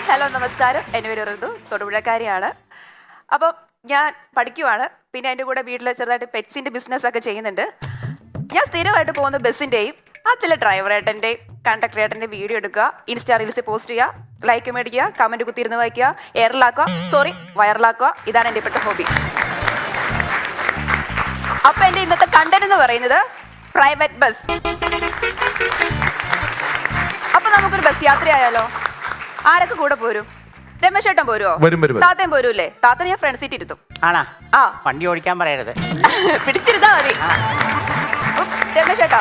Hello നമസ്കാരം, എൻ്റെ പേര് ഋതു, തൊടുപുഴക്കാരിയാണ്. അപ്പം ഞാൻ പഠിക്കുവാണ്. പിന്നെ എൻ്റെ കൂടെ വീട്ടിൽ ചെറുതായിട്ട് പെറ്റ്സിൻ്റെ ബിസിനസ്സൊക്കെ ചെയ്യുന്നുണ്ട്. ഞാൻ സ്ഥിരമായിട്ട് പോകുന്ന ബസ്സിൻ്റെയും അതിലെ ഡ്രൈവറേട്ടൻ്റെയും കണ്ടക്ടറേട്ടൻ്റെ വീഡിയോ എടുക്കുക, ഇൻസ്റ്റാ റീൽസിൽ പോസ്റ്റ് ചെയ്യുക, ലൈക്ക് മേടിക്കുക, കമൻറ്റ് കുത്തിയിരുന്ന് വായിക്കുക, വൈറലാക്കുക. ഇതാണ് എൻ്റെ ഇപ്പോഴത്തെ ഹോബി. അപ്പം എൻ്റെ ഇന്നത്തെ കണ്ടന്റ് എന്ന് പറയുന്നത് പ്രൈവറ്റ് ബസ്. അപ്പം നമുക്കൊരു ബസ് യാത്രയായാലോ? ആരൊക്കെ കൂടെ പോരും? രമേശ് ചേട്ടൻ പോരുമോ? താത്തയും പോരൂല്ലേ? താത്തനെ ഞാൻ ഫ്രണ്ട് സീറ്റ് ഇരുത്തും. ആ വണ്ടി ഓടിക്കാൻ പറയരുത്, പിടിച്ചിരുന്നാ മതി. രമേശ് ചേട്ടാ,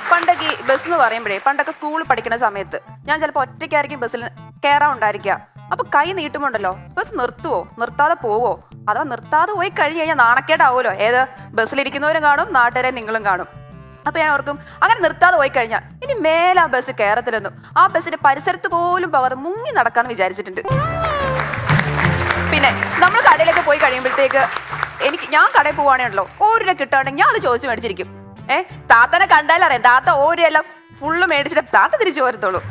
പണ്ടൊക്കെ ഈ ബസ് എന്ന് പറയുമ്പോഴേ, പണ്ടൊക്കെ സ്കൂളിൽ പഠിക്കുന്ന സമയത്ത് ഞാൻ ചിലപ്പോൾ ഒറ്റയ്ക്കായിരിക്കും ബസ്സിൽ കയറാറുണ്ടായിരിക്കുക. അപ്പൊ കൈ നീട്ടുമുണ്ടല്ലോ, ബസ് നിർത്തുവോ, നിർത്താതെ പോവോ? അഥവാ നിർത്താതെ പോയി കഴിഞ്ഞ് കഴിഞ്ഞാൽ നാണക്കേടാവുമല്ലോ. ഏത് ബസ്സിലിരിക്കുന്നവരും കാണും, നാട്ടുകാരെ നിങ്ങളും കാണും. അപ്പൊ ഞാൻ ഓർക്കും, അങ്ങനെ നിർത്താതെ പോയി കഴിഞ്ഞാൽ ഇനി മേലെ ആ ബസ് കയറത്തില്ലെന്നും ആ ബസ്സിന്റെ പരിസരത്ത് പോലും പോകാതെ മുങ്ങി നടക്കാന്ന് വിചാരിച്ചിട്ടുണ്ട്. പിന്നെ നമ്മൾ കടയിലൊക്കെ പോയി കഴിയുമ്പോഴത്തേക്ക് ഞാൻ കടയിൽ പോവാണേണല്ലോ, ഓരോ കിട്ടാണെങ്കിൽ ഞാൻ അത് ചോദിച്ചു മേടിച്ചിരിക്കും. താത്തനെ കണ്ടാലറിയാം, താത്ത ഓരോ എല്ലാം ഫുള്ള് മേടിച്ചിട്ട് താത്ത തിരിച്ചു പോരത്തുള്ളൂ.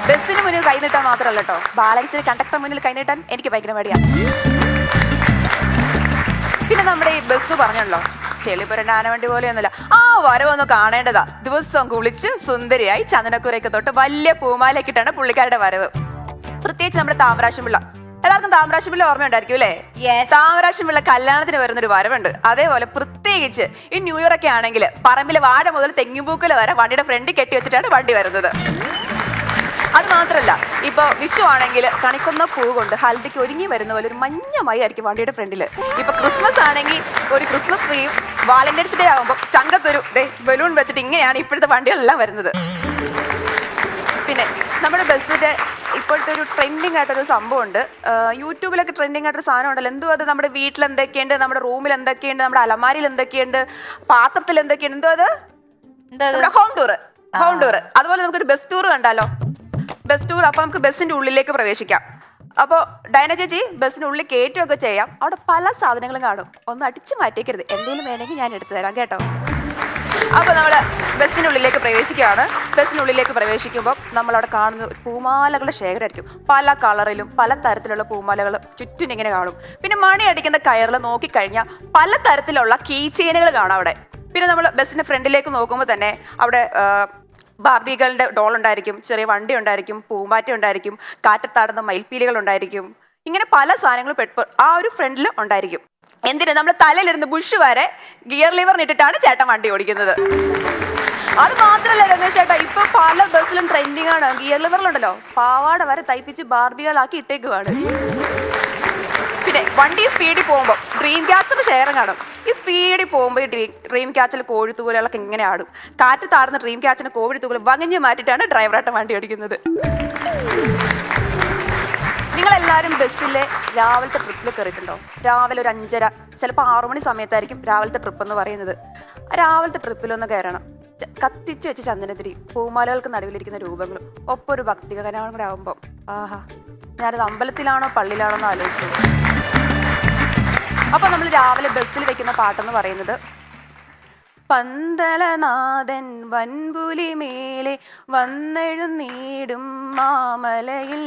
ബസ്സിന് മുന്നിൽ കൈ നീട്ടാൻ മാത്രമല്ല കേട്ടോ, ബാലൻസിന് കണ്ടക്ടർ മുന്നിൽ കൈ നീട്ടാൻ എനിക്ക് ഭയങ്കര മടിയാണ്. പിന്നെ നമ്മുടെ ഈ ബസ് പറഞ്ഞല്ലോ, ചെളിപുരണ്ട ആനവണ്ടി പോലെയൊന്നുമില്ല. ആ വരവൊന്ന് കാണേണ്ടതാ. ദിവസം കുളിച്ച് സുന്ദരിയായി ചന്ദനക്കുരയൊക്കെ തൊട്ട് വലിയ പൂമാലയൊക്കെയിട്ടാണ് പുള്ളിക്കാരുടെ വരവ്. പ്രത്യേകിച്ച് നമ്മുടെ താമരാശം പിള്ള. എല്ലാവർക്കും താമരാശം പിള്ള ഓർമ്മയുണ്ടായിരിക്കും അല്ലേ? താമരാശം പിള്ള കല്യാണത്തിന് വരുന്നൊരു വരവുണ്ട്. അതേപോലെ പ്രത്യേകിച്ച് ഈ ന്യൂ ഇയർ ഒക്കെ ആണെങ്കിൽ പറമ്പിലെ വാഴ മുതൽ തെങ്ങിൻപൂക്കൽ വരെ വണ്ടിയുടെ ഫ്രണ്ടിൽ കെട്ടി വെച്ചിട്ടാണ് വണ്ടി വരുന്നത്. അത് മാത്രല്ല, ഇപ്പൊ വിഷു ആണെങ്കിൽ കണിക്കൊന്ന പൂ കൊണ്ട് ഹൽദിക്ക് ഒരുങ്ങി വരുന്ന പോലെ ഒരു മഞ്ഞമായി ആയിരിക്കും വണ്ടിയുടെ ഫ്രണ്ടില്. ഇപ്പൊ ക്രിസ്മസ് ആണെങ്കിൽ ഒരു ക്രിസ്മസ് ട്രീയും, വാലന്റൈൻസ് ഡേ ആകുമ്പോൾ ചങ്കത്തൊരു ബലൂൺ വെച്ചിട്ട് ഇങ്ങനെയാണ് ഇപ്പോഴത്തെ വണ്ടികളെല്ലാം വരുന്നത്. പിന്നെ നമ്മുടെ ബസ്സിന്റെ ഇപ്പോഴത്തെ ഒരു ട്രെൻഡിങ് ആയിട്ടൊരു സംഭവം ഉണ്ട്. യൂട്യൂബിലൊക്കെ ട്രെൻഡിങ് ആയിട്ടൊരു സാധനം ഉണ്ടല്ലോ. എന്തോ അത് നമ്മുടെ വീട്ടിൽ എന്തൊക്കെയുണ്ട്, നമ്മുടെ റൂമിൽ എന്തൊക്കെയുണ്ട്, നമ്മുടെ അലമാരിയിൽ എന്തൊക്കെയുണ്ട്, പാത്രത്തിൽ എന്തൊക്കെയുണ്ട്, എന്തോ അത് ഹോം ടൂർ. അതുപോലെ നമുക്കൊരു ബസ് ടൂർ കണ്ടാലോ? Bus tour. അപ്പൊ നമുക്ക് ബസ്സിന്റെ ഉള്ളിലേക്ക് പ്രവേശിക്കാം. അപ്പോൾ ഡയന ചേച്ചി ബസ്സിന്റെ ഉള്ളിൽ കയറ്റുകയൊക്കെ ചെയ്യാം. അവിടെ പല സാധനങ്ങളും കാണും. ഒന്ന് അടിച്ചു മാറ്റിയേക്കരുത്, എന്തെങ്കിലും വേണമെങ്കിൽ ഞാൻ എടുത്തു തരാം കേട്ടോ. അപ്പൊ നമ്മള് ബസ്സിനുള്ളിലേക്ക് പ്രവേശിക്കുകയാണ്. ബസ്സിനുള്ളിലേക്ക് പ്രവേശിക്കുമ്പോൾ നമ്മളവിടെ കാണുന്ന പൂമാലകളുടെ ശേഖരമായിരിക്കും. പല കളറിലും പല തരത്തിലുള്ള പൂമാലകൾ ചുറ്റും ഇങ്ങനെ കാണും. പിന്നെ മണി അടിക്കുന്ന കയറിൽ നോക്കിക്കഴിഞ്ഞാൽ പല തരത്തിലുള്ള കീ ചെയിനുകൾ കാണാം അവിടെ. പിന്നെ നമ്മൾ ബസ്സിന്റെ ഫ്രണ്ടിലേക്ക് നോക്കുമ്പോൾ തന്നെ അവിടെ ബാർബികളുടെ ഡോൾ ഉണ്ടായിരിക്കും, ചെറിയ വണ്ടി ഉണ്ടായിരിക്കും, പൂമ്പാറ്റ ഉണ്ടായിരിക്കും, കാറ്റത്താടുന്ന മയിൽപ്പീലികൾ ഉണ്ടായിരിക്കും. ഇങ്ങനെ പല സാധനങ്ങളും ആ ഒരു ഫ്രണ്ടിൽ ഉണ്ടായിരിക്കും. എന്തിനാ നമ്മുടെ തലയിലിരുന്ന് ബുഷ് വരെ ഗിയർ ലിവർ ഇട്ടിട്ടാണ് ചേട്ടൻ വണ്ടി ഓടിക്കുന്നത്. അത് മാത്രല്ല രമേശ് ചേട്ടാ, ഇപ്പൊ പല ബസ്സിലും ട്രെൻഡിങ് ആണ്. ഗിയർ ലിവറിലുണ്ടല്ലോ പാവാട വരെ തയ്പ്പിച്ച് ബാർബികളാക്കി ഇട്ടേക്കുവാണ്. പിന്നെ വണ്ടി സ്പീഡിൽ പോകുമ്പോൾ ഡ്രീം ക്യാച്ചർ ഷെയറും കാണും. ഈ സ്പീഡിൽ പോകുമ്പോൾ ഈ ഡ്രീം ക്യാച്ചിൽ കോഴിത്തൂകലൊക്കെ ഇങ്ങനെ ആടും. കാറ്റ് താർന്ന ഡ്രീം ക്യാച്ചിന് കോഴിത്തൂകൽ വകഞ്ഞ് മാറ്റിയിട്ടാണ് ഡ്രൈവറായിട്ട് വണ്ടി ഓടിക്കുന്നത്. നിങ്ങളെല്ലാവരും ബസ്സിലെ രാവിലത്തെ ട്രിപ്പിൽ കയറിയിട്ടുണ്ടോ? രാവിലെ ഒരു 5:30, ചിലപ്പോൾ 6 മണി സമയത്തായിരിക്കും രാവിലത്തെ ട്രിപ്പ് എന്ന് പറയുന്നത്. രാവിലത്തെ ട്രിപ്പിലൊന്ന് കയറണം. കത്തിച്ച് വെച്ച് ചന്ദനത്തിരി, പൂമാലകൾക്ക് നടുവിലിരിക്കുന്ന രൂപങ്ങളും ഒപ്പം ഒരു ഭക്തിഗാനം കൂടെ ആകുമ്പോൾ ആഹാ, ഞാനത് അമ്പലത്തിലാണോ പള്ളിയിലാണോ എന്ന് ആലോചിച്ചു. അപ്പൊ നമ്മൾ രാവിലെ ബസ്സിൽ വെക്കുന്ന പാട്ടെന്ന് പറയുന്നത്, പന്തളനാഥൻ വൻപുലി മേലെ വന്നെഴുന്നീടും മാമലയിൽ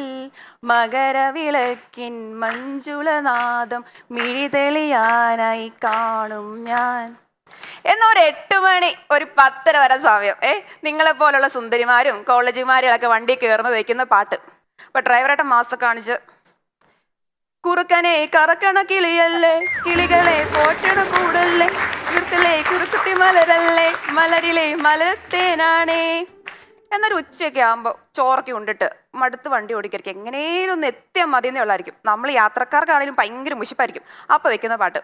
മകരവിളക്കിൻ മഞ്ജുളനാദം മിഴിതെളിയാനായി കാണും ഞാൻ എന്നൊരു 8 മണി ഒരു 10:30 വരെ സമയം. നിങ്ങളെ പോലുള്ള സുന്ദരിമാരും കോളേജുമാരും വണ്ടി കയറുമ്പോൾ വെക്കുന്ന പാട്ട്. അപ്പൊ ഡ്രൈവറായിട്ട് മാസം കാണിച്ച്, കുറുക്കനെ കറക്കണ കിളിയല്ലേ, കിളികളെ പോറ്റണ കൂടല്ലേ, കുറുക്കുത്തി മലരല്ലേ, മലരിലെ മലത്തേനാണേ എന്നൊരു ഉച്ചയൊക്കെ ആകുമ്പോൾ ചോറൊക്കെ ഉണ്ടിട്ട് മടുത്ത് വണ്ടി ഓടിക്കരിക്കും. എങ്ങനെയും ഒന്ന് എത്തിയാൽ മതി എന്നേ ഉള്ളായിരിക്കും. നമ്മൾ യാത്രക്കാർക്കാണെങ്കിലും ഭയങ്കര മുഷിപ്പായിരിക്കും. അപ്പൊ വെക്കുന്ന പാട്ട്,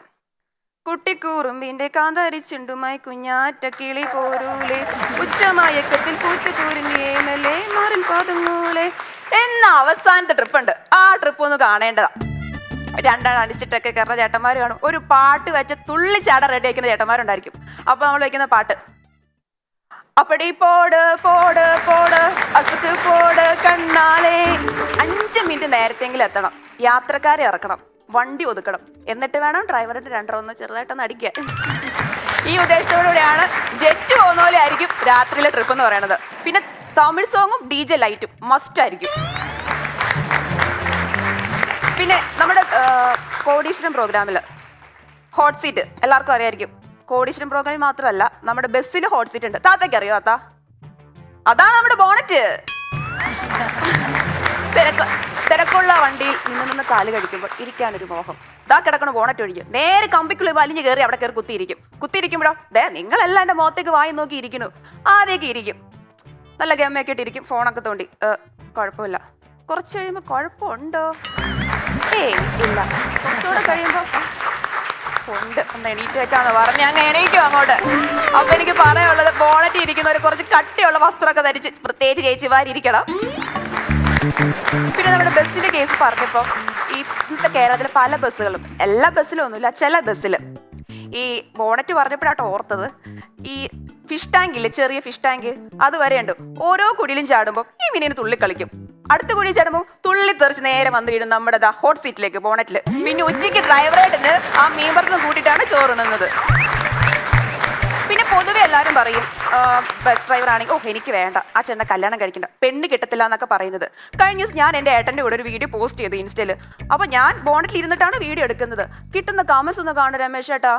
കുട്ടിക്കൂറുമ്പിന്റെ കാന്തരിച്ചുണ്ടുമായി കുഞ്ഞാറ്റ കിളി പോരൂലേ, ഉച്ചമയക്കത്തിൽ പൂച്ചക്കൂരില്ലേ മാറിൽ പാതുങ്ങൂലേ എന്ന അവസാനത്തെ ട്രിപ്പുണ്ട്. ആ ട്രിപ്പ് ഒന്ന് കാണേണ്ടതാ. 2 അടിച്ചിട്ടൊക്കെ കയറുന്ന ചേട്ടന്മാർ കാണും. ഒരു പാട്ട് വെച്ച് തുള്ളിച്ചാട റെഡി ആക്കുന്ന ചേട്ടന്മാരുണ്ടായിരിക്കും. അപ്പൊ നമ്മൾ വെക്കുന്ന പാട്ട്, അപ്പടി പോട് പോട് പോട് അസുക്ക് പോട് കണ്ണാലേ. 5 മിനിറ്റ് നേരത്തെങ്കിലും എത്തണം. യാത്രക്കാരെ ഇറക്കണം, വണ്ടി ഒതുക്കണം, എന്നിട്ട് വേണം ഡ്രൈവറുടെ 2 ഒന്ന് ചെറുതായിട്ടൊന്ന് അടിക്കാൻ. ഈ ഉദ്ദേശത്തോടുകൂടിയാണ് ജെറ്റ് പോകുന്ന പോലെ ആയിരിക്കും രാത്രിയിലെ ട്രിപ്പ് എന്ന് പറയുന്നത്. പിന്നെ തമിഴ് സോങ്ങും DJ ലൈറ്റും മസ്റ്റ് ആയിരിക്കും. പിന്നെ നമ്മുടെ കോടീശ്വരം പ്രോഗ്രാമിൽ ഹോട്ട് സീറ്റ് എല്ലാവർക്കും അറിയായിരിക്കും. കോടീശ്വരം പ്രോഗ്രാമിൽ മാത്രമല്ല, നമ്മുടെ ബസ്സിൽ ഹോട്ട് സീറ്റ് ഉണ്ട്. താത്തയ്ക്ക് അറിയോ താത്ത? അതാ നമ്മുടെ ബോണറ്റ്. തിരക്കുള്ള വണ്ടിയിൽ നിന്ന് കാല് കഴിക്കുമ്പോൾ ഇരിക്കാനൊരു മോഹം. ഇതാ കിടക്കണ ബോണറ്റ് ഒഴിക്കും, നേരെ കമ്പിക്കുള്ളിൽ വലിഞ്ഞു കയറി അവിടെ കയറി കുത്തിയിരിക്കുമ്പോഴോ നിങ്ങളെല്ലാം എൻ്റെ മുഖത്തേക്ക് വായി നോക്കി ഇരിക്കുന്നു. ആദ്യമൊക്കെ ഇരിക്കും, നല്ല ഗമ്മയൊക്കെ ഇട്ടിരിക്കും, ഫോണൊക്കെ തോണ്ടി. കുഴപ്പമില്ല. കുറച്ച് കഴിയുമ്പോൾ കുഴപ്പമുണ്ടോ? ഇല്ല. കുറച്ചുകൂടെ കഴിയുമ്പോൾ ഉണ്ട്. ഒന്ന് എണീറ്റ് വെക്കാന്ന് പറഞ്ഞ് അങ്ങ് എണീക്കും അങ്ങോട്ട്. അപ്പൊ എനിക്ക് പറയാനുള്ളത്, ബോണറ്റ് ഇരിക്കുന്നവർ കുറച്ച് കട്ടിയുള്ള വസ്ത്രമൊക്കെ ധരിച്ച്, പ്രത്യേകിച്ച് ചേച്ചിമാരിക്കണം. പിന്നെ നമ്മുടെ ബസ്സിന്റെ കേസ് പറഞ്ഞപ്പോൾ, ഈ കേരളത്തിലെ പല ബസ്സുകളും, എല്ലാ ബസ്സിലും ഒന്നുമില്ല, ചില ബസ്സിൽ ഈ ബോണറ്റ് പറഞ്ഞപ്പോഴാട്ടോ ഓർത്തത്, ഈ ഫിഷ് ടാങ്കില്ലേ, ചെറിയ ഫിഷ് ടാങ്ക്, അത് വരെയുണ്ട്. ഓരോ കുടിയിലും ചാടുമ്പോൾ ഈ മീനിന് തുള്ളി കളിക്കും. അടുത്ത കുഴി ചാടുമ്പോൾ തുള്ളി തെറിച്ച് നേരെ വന്ന് വീഴും നമ്മുടെ ഹോട്ട് സീറ്റിലേക്ക്, ബോണറ്റില്. പിന്നെ ഉച്ചയ്ക്ക് ഡ്രൈവറായിട്ടിന് ആ മീൻപറത്ത് കൂട്ടിയിട്ടാണ് ചോറുണ്ണുന്നത്. പിന്നെ പൊതുവെ എല്ലാവരും പറയും, ബസ് ഡ്രൈവർ ആണെങ്കിൽ എനിക്ക് വേണ്ട, ആ ചേട്ടനെ കല്യാണം കഴിക്കണ്ട, പെണ്ണ് കിട്ടത്തില്ല എന്നൊക്കെ പറയുന്നത്. കഴിഞ്ഞ ദിവസം ഞാൻ എൻ്റെ ഏട്ടൻ്റെ കൂടെ ഒരു വീഡിയോ പോസ്റ്റ് ചെയ്തു ഇൻസ്റ്റയിൽ. അപ്പോൾ ഞാൻ ബോണറ്റിൽ ഇരുന്നിട്ടാണ് വീഡിയോ എടുക്കുന്നത്. കിട്ടുന്ന കമൻസ് ഒന്ന് കാണും, രമേശ് ചേട്ടാ,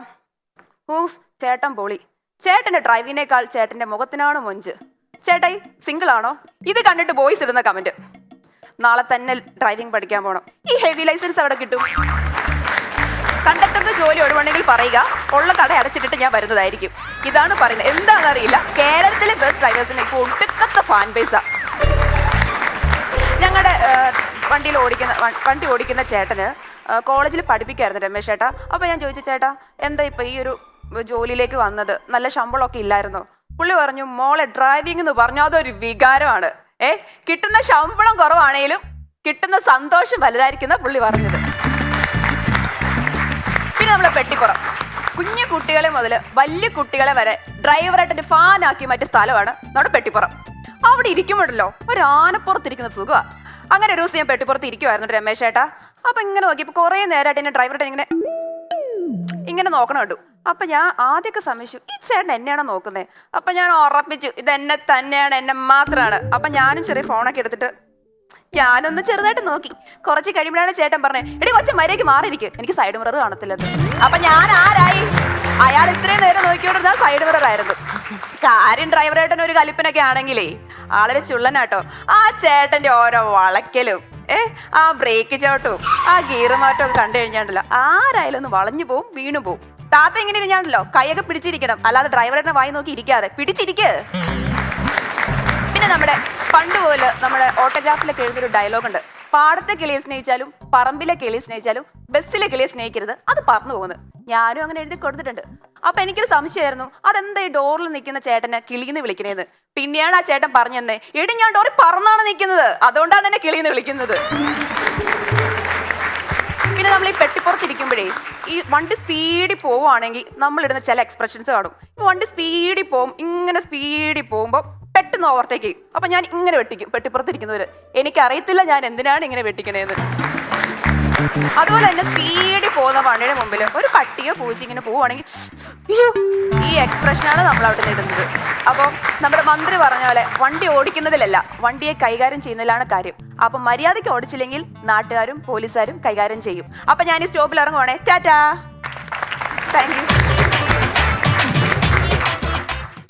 ചേട്ടൻ പൊളി, ചേട്ടൻ്റെ ഡ്രൈവിനേക്കാൾ ചേട്ടൻ്റെ മുഖത്തിനാണ് മൊഞ്ച്, ചേട്ടായി സിംഗിൾ ആണോ? ഇത് കണ്ടിട്ട് ബോയ്സ് ഇടുന്ന കമന്റ്, നാളെ തന്നെ ഡ്രൈവിംഗ് പഠിക്കാൻ പോകണം, ഈ ഹെവി ലൈസൻസ് അവിടെ കിട്ടും. കണ്ടക്ടറുടെ ജോലി ഒഴിവുണ്ടെങ്കിൽ പറയുക, ഉള്ള കട അടച്ചിട്ടിട്ട് ഞാൻ വരുന്നതായിരിക്കും. ഇതാണ് പറയുന്നത്. എന്താണെന്നറിയില്ല, കേരളത്തിലെ ബസ് ഡ്രൈവേഴ്സിന് ഇപ്പോൾ ഒടുക്കത്തെ ഫാൻ ബേസാ. ഞങ്ങളുടെ വണ്ടി ഓടിക്കുന്ന ചേട്ടന് കോളേജിൽ പഠിപ്പിക്കായിരുന്നു രമേശ് ചേട്ടാ. അപ്പോൾ ഞാൻ ചോദിച്ചു, ചേട്ടാ എന്താ ഇപ്പം ഈ ഒരു ജോലിയിലേക്ക് വന്നത്, നല്ല ശമ്പളമൊക്കെ ഇല്ലായിരുന്നോ? പുള്ളി പറഞ്ഞു, മോളെ ഡ്രൈവിംഗ് എന്ന് പറഞ്ഞാൽ അതൊരു വികാരമാണ്. കിട്ടുന്ന ശമ്പളം കുറവാണേലും കിട്ടുന്ന സന്തോഷം വലുതായിരിക്കുന്ന പുള്ളി പറഞ്ഞത്. പിന്നെ നമ്മളെ പെട്ടിപ്പുറം, കുഞ്ഞു കുട്ടികളെ മുതൽ വലിയ കുട്ടികളെ വരെ ഡ്രൈവറായിട്ട് ഫാനാക്കി മാറ്റിയ സ്ഥലമാണ് നമ്മുടെ പെട്ടിപ്പുറം. അവിടെ ഇരിക്കുമ്പോഴല്ലോ ഒരു ആനപ്പുറത്തിരിക്കുന്ന സുഖമാണ്. അങ്ങനെ ഒരു ദിവസം ഞാൻ പെട്ടിപ്പുറത്ത് ഇരിക്കുമായിരുന്നു രമേശ് ചേട്ടാ. അപ്പൊ ഇങ്ങനെ നോക്കിയപ്പോൾ കുറേ നേരമായിട്ട് എന്നെ ഡ്രൈവറായിട്ട് ഇങ്ങനെ നോക്കണം കണ്ടു. അപ്പൊ ഞാൻ ആദ്യമൊക്കെ സംശയിച്ചു, ഈ ചേട്ടൻ എന്നെയാണോ നോക്കുന്നത്? അപ്പൊ ഞാൻ ഉറപ്പിച്ചു, ഇത് എന്നെ തന്നെയാണ്, എന്നെ മാത്രമാണ്. അപ്പൊ ഞാനും ചെറിയ ഫോണൊക്കെ എടുത്തിട്ട് ഞാനൊന്ന് ചെറുതായിട്ട് നോക്കി. കുറച്ച് കഴിയുമ്പോഴാണ് ചേട്ടൻ പറഞ്ഞത്, എടി കൊച്ചു മര്യാദയ്ക്ക് മാറിയിരിക്കും, എനിക്ക് സൈഡ് മിറർ കാണത്തില്ലത്. അപ്പൊ ഞാൻ ആരായി? അയാൾ ഇത്രയും നേരം നോക്കിയോണ്ടിരുന്ന സൈഡ് മിറർ ആയിരുന്നു. കാര്യം ഡ്രൈവറായിട്ടൊരു ഒരു കലിപ്പനൊക്കെ ആണെങ്കിലേ ആളൊരു ചുള്ളനാട്ടോ. ആ ചേട്ടന്റെ ഓരോ വളയ്ക്കലും ആ ബ്രേക്ക് ചവിട്ടും ആ ഗിയർ മാറ്റവും ഒക്കെ കണ്ടു കഴിഞ്ഞാണ്ടല്ലോ ആരായാലും ഒന്ന് വളഞ്ഞു പോവും, വീണു പോവും. താത്ത എങ്ങനെ ഇരിഞ്ഞാണ്ടല്ലോ കൈയൊക്കെ പിടിച്ചിരിക്കണം, അല്ലാതെ ഡ്രൈവറുടെ വായി നോക്കി ഇരിക്കാതെ പിടിച്ചിരിക്ക്. പിന്നെ നമ്മുടെ പണ്ട് പോലെ നമ്മുടെ ഓട്ടോഗ്രാഫിലൊക്കെ എഴുതിയൊരു ഡയലോഗ് ഉണ്ട്, പാടത്തെ കിളിയെ സ്നേഹിച്ചാലും പറമ്പിലെ കിളിയെ സ്നേഹിച്ചാലും ബസ്സിലെ കിളിയെ സ്നേഹിക്കരുത്, അത് പറന്നു പോകുന്നത്. ഞാനും അങ്ങനെ എഴുതി കൊടുത്തിട്ടുണ്ട്. അപ്പൊ എനിക്കൊരു സംശയമായിരുന്നു, അതെന്താ ഈ ഡോറിൽ നിൽക്കുന്ന ചേട്ടനെ കിളിന്ന് വിളിക്കണേന്ന്. പിന്നെയാണ് ആ ചേട്ടൻ പറഞ്ഞു തന്നെ, എടി ഞാൻ ഡോറിൽ പറന്നാണ് നിൽക്കുന്നത്, അതുകൊണ്ടാണ് എന്നെ കിളിന്ന് വിളിക്കുന്നത്. പിന്നെ നമ്മൾ ഈ പെട്ടിപ്പുറത്തിരിക്കുമ്പോഴേ ഈ വണ്ടി സ്പീഡിൽ പോവുകയാണെങ്കിൽ നമ്മളിടുന്ന ചില എക്സ്പ്രഷൻസ് കാണും. വണ്ടി സ്പീഡിൽ പോവും, ഇങ്ങനെ സ്പീഡിൽ പോകുമ്പോൾ പെട്ടെന്ന് ഓവർടേക്ക് ചെയ്യും. അപ്പൊ ഞാൻ ഇങ്ങനെ വെട്ടിക്കും പെട്ടിപ്പുറത്തിരിക്കുന്നവര്. എനിക്കറിയത്തില്ല ഞാൻ എന്തിനാണ് ഇങ്ങനെ വെട്ടിക്കണേന്ന്. അതുപോലെ തന്നെ സ്പീഡിൽ പോകുന്ന വണ്ടിയുടെ മുമ്പിൽ ഒരു പട്ടിയോ പൂച്ച ഇങ്ങനെ പോവുകയാണെങ്കിൽ ഈ എക്സ്പ്രഷനാണ് നമ്മൾ അവിടെ ഇടുന്നത്. അപ്പോൾ നമ്മുടെ മന്ത്രി പറഞ്ഞ പോലെ വണ്ടി ഓടിക്കുന്നതിലല്ല, വണ്ടിയെ കൈകാര്യം ചെയ്യുന്നതിലാണ് കാര്യം. അപ്പം മര്യാദയ്ക്ക് ഓടിച്ചില്ലെങ്കിൽ നാട്ടുകാരും പോലീസുകാരും കൈകാര്യം ചെയ്യും. അപ്പം ഞാൻ ഈ സ്റ്റോപ്പിൽ ഇറങ്ങുവാണേ. Tata, thank you.